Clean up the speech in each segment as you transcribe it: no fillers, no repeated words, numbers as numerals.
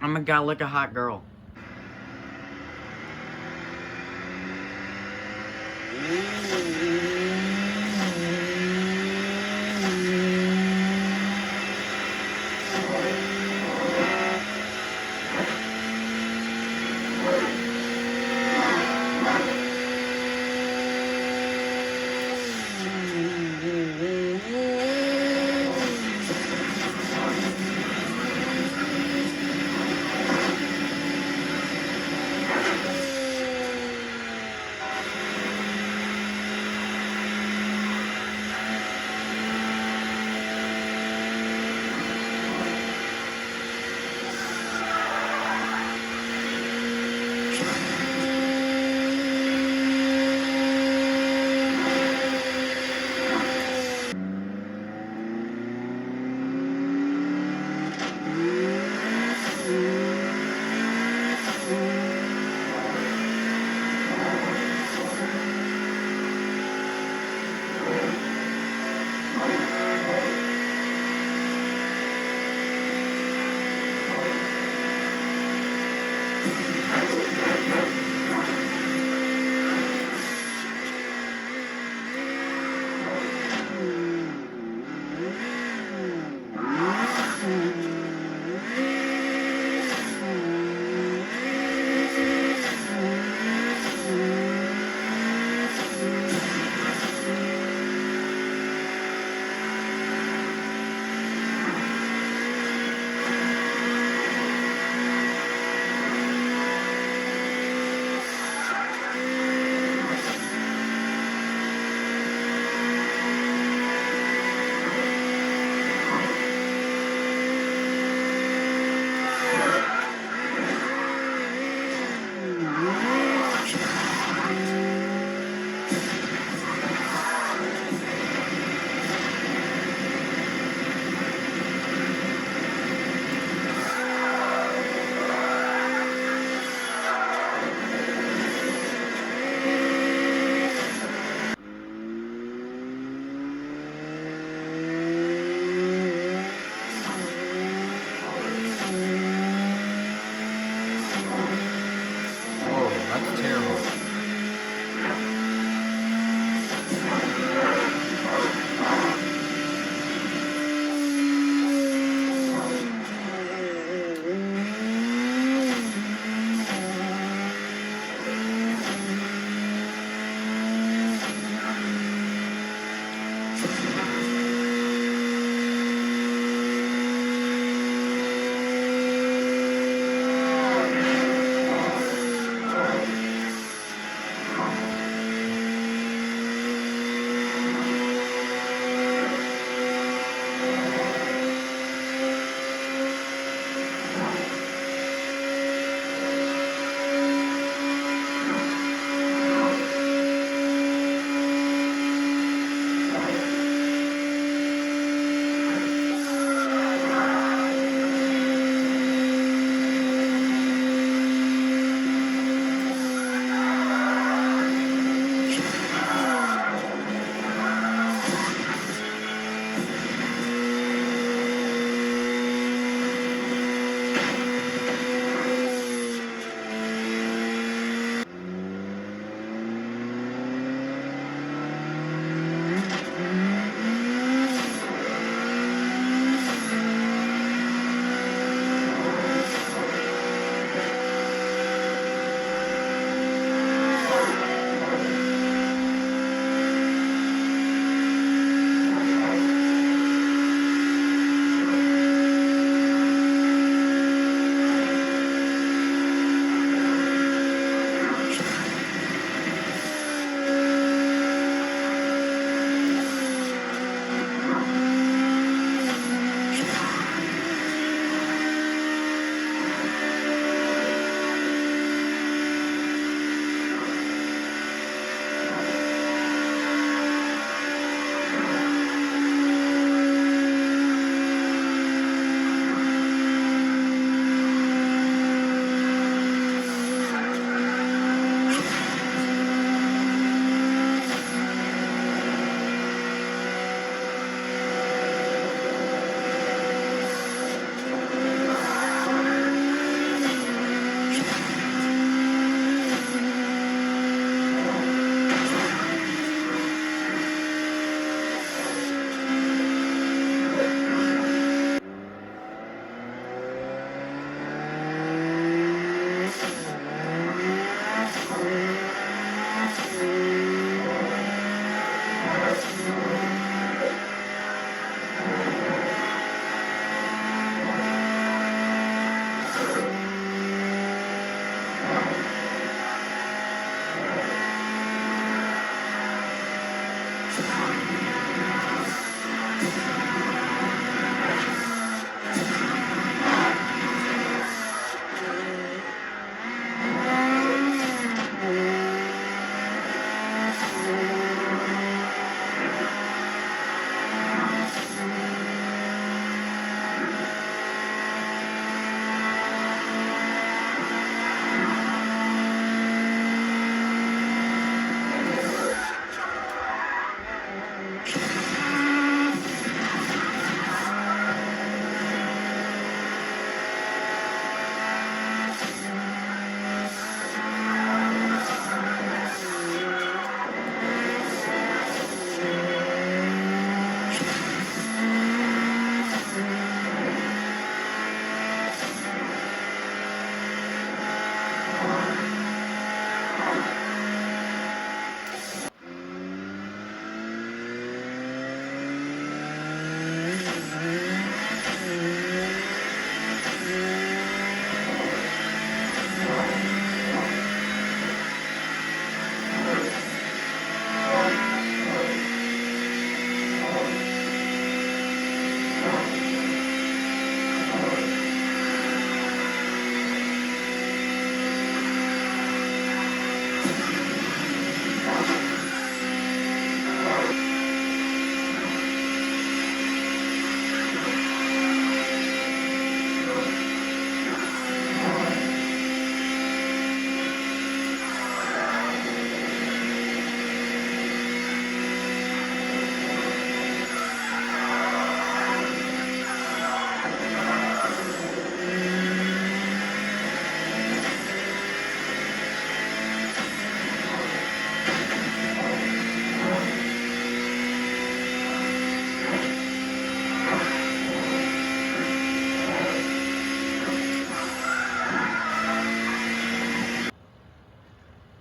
I'm a guy like a hot girl.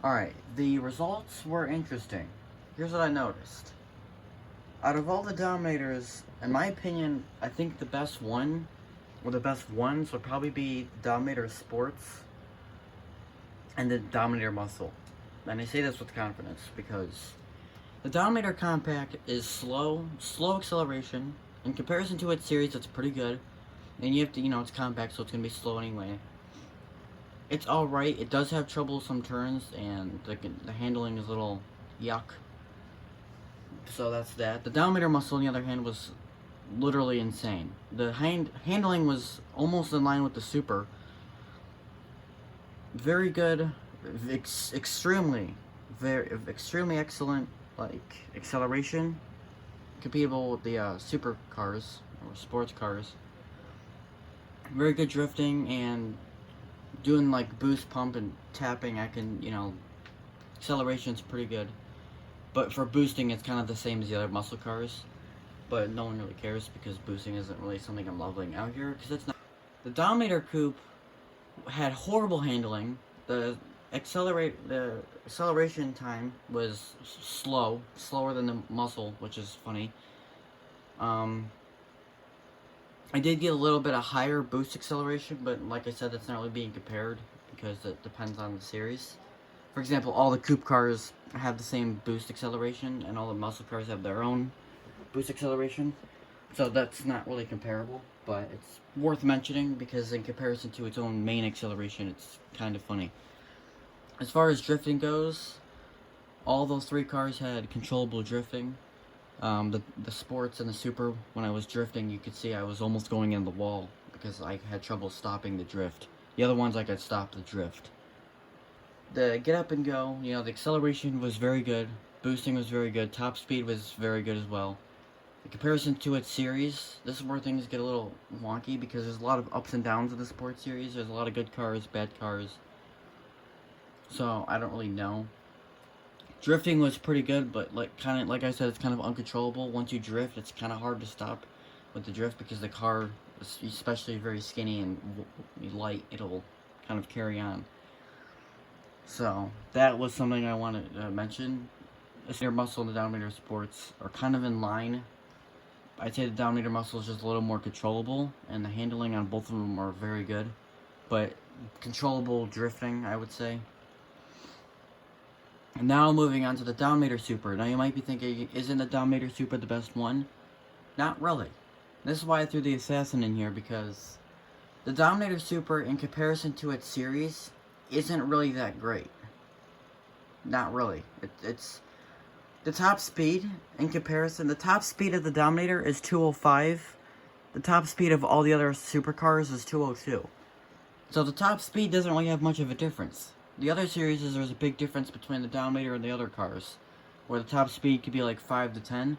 Alright, the results were interesting. Here's what I noticed. Out of all the Dominators, in my opinion, I think the best one, or the best ones, would probably be Dominator Sports and the Dominator Muscle. And I say this with confidence because the Dominator Compact is slow acceleration. In comparison to its series, it's pretty good. And you have to, it's compact, so it's going to be slow anyway. It's alright. It does have trouble some turns, and the handling is a little yuck. So that's that. The Dominator Muscle, on the other hand, was literally insane. The handling was almost in line with the Super. Very good, extremely excellent, like, acceleration, compatible with the super cars or sports cars. Very good drifting, and doing like boost pump and tapping, I can, acceleration's pretty good. But for boosting, it's kind of the same as the other muscle cars. But no one really cares because boosting isn't really something I'm loving out here, because it's not. The Dominator Coupe had horrible handling. The acceleration time was slower than the muscle, which is funny. I did get a little bit of higher boost acceleration, but like I said, that's not really being compared because it depends on the series. For example, all the coupe cars have the same boost acceleration, and all the muscle cars have their own boost acceleration. So that's not really comparable, but it's worth mentioning because in comparison to its own main acceleration, it's kind of funny. As far as drifting goes, all those three cars had controllable drifting. The sports and the super, when I was drifting, you could see I was almost going in the wall because I had trouble stopping the drift. The other ones I could stop the drift. The get up and go, the acceleration was very good, boosting was very good, top speed was very good as well. In comparison to its series, this is where things get a little wonky because there's a lot of ups and downs of the sports series. There's a lot of good cars, bad cars. So I don't really know. Drifting was pretty good, but like I said, it's kind of uncontrollable. Once you drift, it's kind of hard to stop with the drift because the car, especially very skinny and light, it'll kind of carry on. So that was something I wanted to mention. The Dominator Muscle and the Dominator Sports are kind of in line. I'd say the Dominator Muscle is just a little more controllable, and the handling on both of them are very good. But controllable drifting, I would say. And now moving on to the Dominator Super. Now you might be thinking, isn't the Dominator Super the best one? Not really. This is why I threw the Assassin in here, because the Dominator Super, in comparison to its series, isn't really that great. Not really. It's the top speed, in comparison, the top speed of the Dominator is 205. The top speed of all the other supercars is 202. So the top speed doesn't really have much of a difference. The other series, there's a big difference between the Dominator and the other cars, where the top speed could be like 5 to 10.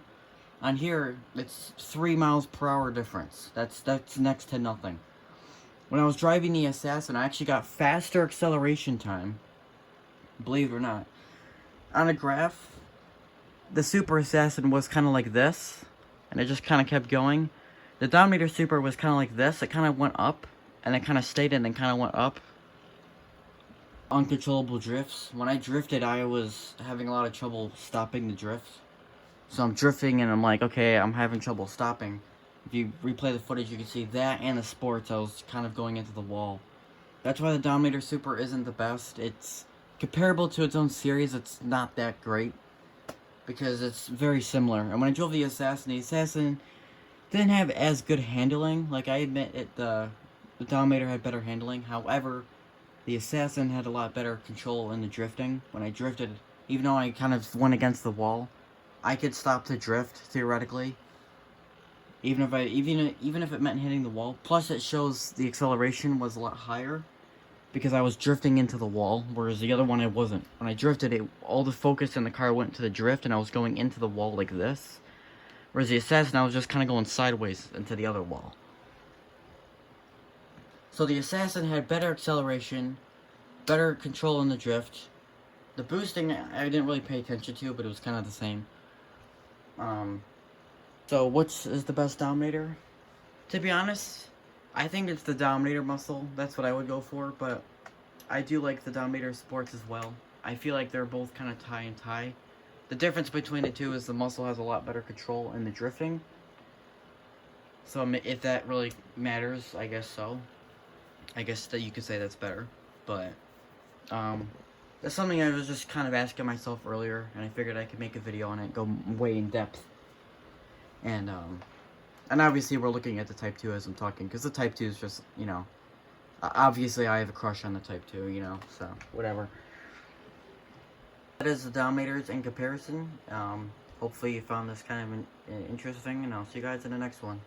On here, it's 3 miles per hour difference. That's next to nothing. When I was driving the Assassin, I actually got faster acceleration time, believe it or not. On a graph, the Super Assassin was kind of like this, and it just kind of kept going. The Dominator Super was kind of like this. It kind of went up, and it kind of stayed and then kind of went up. Uncontrollable drifts. When I drifted, I was having a lot of trouble stopping the drift. So I'm drifting and I'm like, okay, I'm having trouble stopping. If you replay the footage, you can see that and the sports, I was kind of going into the wall. That's why the Dominator Super isn't the best. It's comparable to its own series. It's not that great because it's very similar. And when I drove the Assassin didn't have as good handling. Like, I admit it, the Dominator had better handling. However, the Assassin had a lot better control in the drifting. When I drifted, even though I kind of went against the wall, I could stop the drift, theoretically. Even if it meant hitting the wall. Plus, it shows the acceleration was a lot higher because I was drifting into the wall, whereas the other one I wasn't. When I drifted, all the focus in the car went to the drift, and I was going into the wall like this. Whereas the Assassin, I was just kind of going sideways into the other wall. So the Assassin had better acceleration, better control in the drift. The boosting, I didn't really pay attention to, but it was kind of the same. So which is the best Dominator? To be honest, I think it's the Dominator Muscle. That's what I would go for, but I do like the Dominator Sports as well. I feel like they're both kind of tie and tie. The difference between the two is the muscle has a lot better control in the drifting. So if that really matters, I guess so. I guess that you could say that's better. But that's something I was just kind of asking myself earlier, and I figured I could make a video on it, go way in depth. And obviously we're looking at the Type 2 as I'm talking, because the Type 2 is just, you know, obviously I have a crush on the Type 2, you know, so whatever. That is the dominators in comparison. Hopefully you found this kind of interesting, and I'll see you guys in the next one.